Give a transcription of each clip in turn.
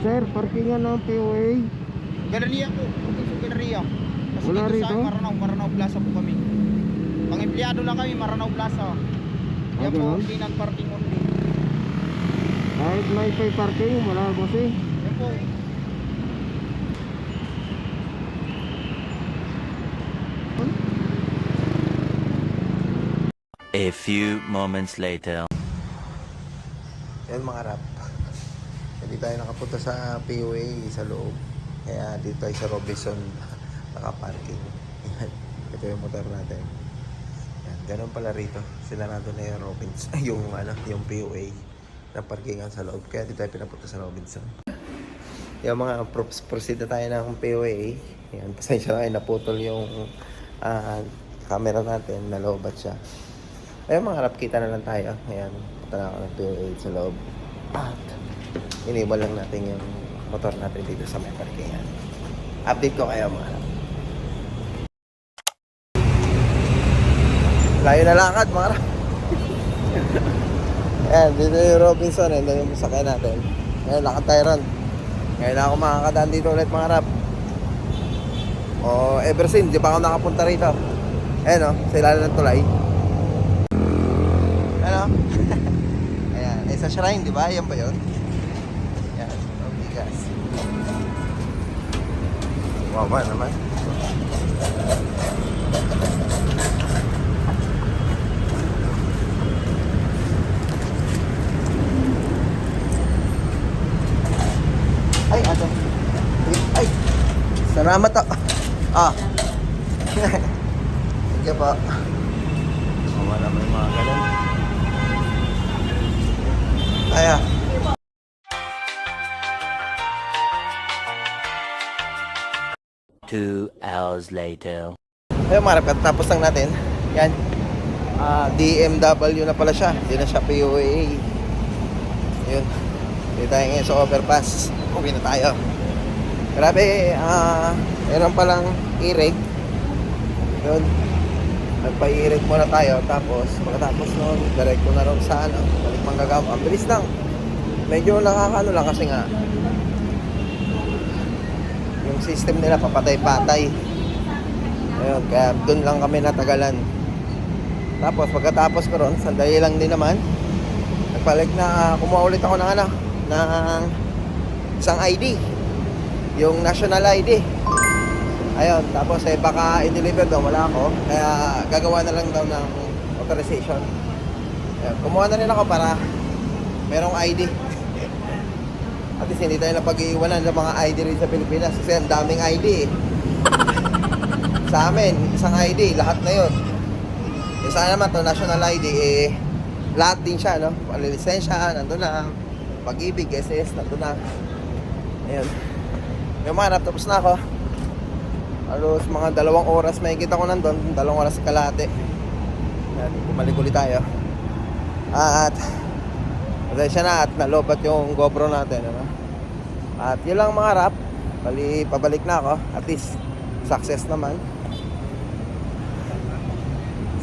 Sir, parkingan ng POA. Galleria po. Galleria. Kasi Wala dito rito? sa Maranao Plaza po kami. Pang empleyado lang kami, Maranao Plaza. Yan po, ganun? hindi parking only. Kahit may pay parking, wala boss eh. Yan po. A few moments later. Yan mga rap. Hindi tayo nakapunta sa POA sa loob. Kaya dito tayo sa Robinson nakaparking. Yan. Ito yung motor natin. Yan. Ganun pala rito. Sinarado na yung Robinson. Yung POA na parkingan sa loob. Kaya dito tayo pinapunta sa Robinson. Yung mga proceed na tayo ng POA. Yan. Pasensya na kayo, naputol yung camera natin. Nalobat siya. Ayun mga rap, kita na lang tayo. Ayan, punta na ako ng POA sa loob. At iniwan lang natin yung motor natin dito sa may parkingan. Update ko kayo mga rap. Layo na lakad mga rap. Ayan, dito yung Robinson. Ayan yung masakay natin. Ayan, lakad tayo ron. Ngayon ako makakadaan dito ulit mga rap. O ever since, di pa ako nakapunta rito. Ayan o, sa ilalim ng tulay. Ano? Ayan, sa shrine, di ba? Yan ba yun? Yan, mabigas. Wawa naman. Ay, ato. Ay, salamat to. Thank you po. Wawa naman yung mga ganun. Kaya. Two hours later. Ayun mga rap, tapos lang natin. Yan. DMW na pala siya. Hindi na siya POA. Ayun. Hindi tayo ngayon sa overpass. Uwi na tayo. Grabe, meron palang e-reg. Yun. Nagpa-i-reg muna tayo. Tapos, pagkatapos nun, direct ko na rin sa balik manggagawa. Ang bilis lang. Medyo nakakano lang kasi nga yung system nila papatay-patay. Ayun, kaya dun lang kami natagalan. Tapos, pagkatapos ko ron, sandali lang din naman. Nagpalit na, kumuha ulit ako ng isang ID. Yung national ID. Ayun, tapos baka i-deliver daw, wala ako. Kaya gagawa na lang daw ng authorization. Ayun, kumuha na rin ako para merong ID. At least hindi tayo napag-iwanan ng mga ID rin sa Pilipinas. Kasi ang daming ID sa amin, isang ID, lahat na yun. Yung sana naman to national ID, lahat din siya, no? Lisensya, nandun lang. Pag-ibig, SS, nandun na. Ayun. Yung mga rap, tapos na ako. Halos mga 2 oras may kita ko nandun, 2 oras kalahati. Ayan, bumalik ulit tayo. At pasensya na at nalobat yung GoPro natin, ano? At yun lang mga rap. Bali, pabalik na ako. At least, success naman.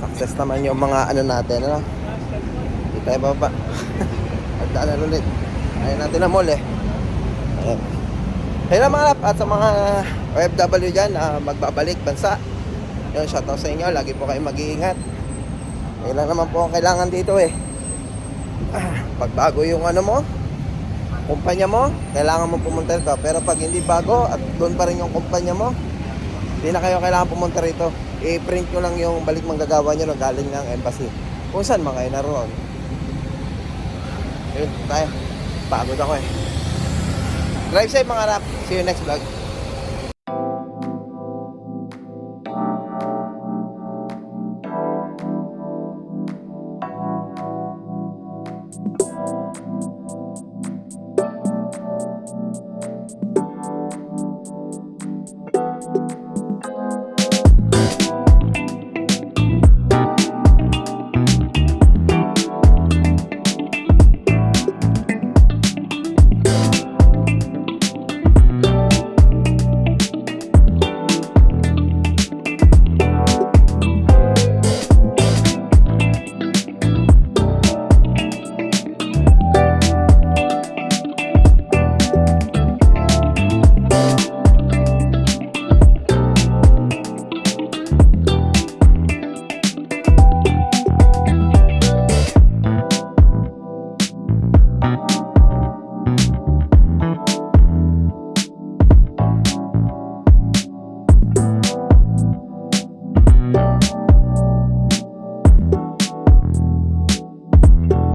Success naman yung mga ano natin, ano? Hindi tayo baba. Pagdaanan ulit. Ayaw natin na mall eh. Ayan. Kaya mga rap, at sa mga OFW dyan magbabalik bansa, yun, shoutout sa inyo. Lagi po kayo mag-iingat. Kaya lang naman po ang kailangan dito eh. Pagbago yung ano mo, kumpanya mo, kailangan mo pumunta rito. Pero pag hindi bago at doon pa rin yung kumpanya mo, hindi na kayo kailangan pumunta rito. I-print nyo lang yung balik manggagawa nyo na galing ng embassy. Kung saan man kayo naroon. Yun, tayo. Pagod ako eh. Drive safe mga rap. See you next vlog.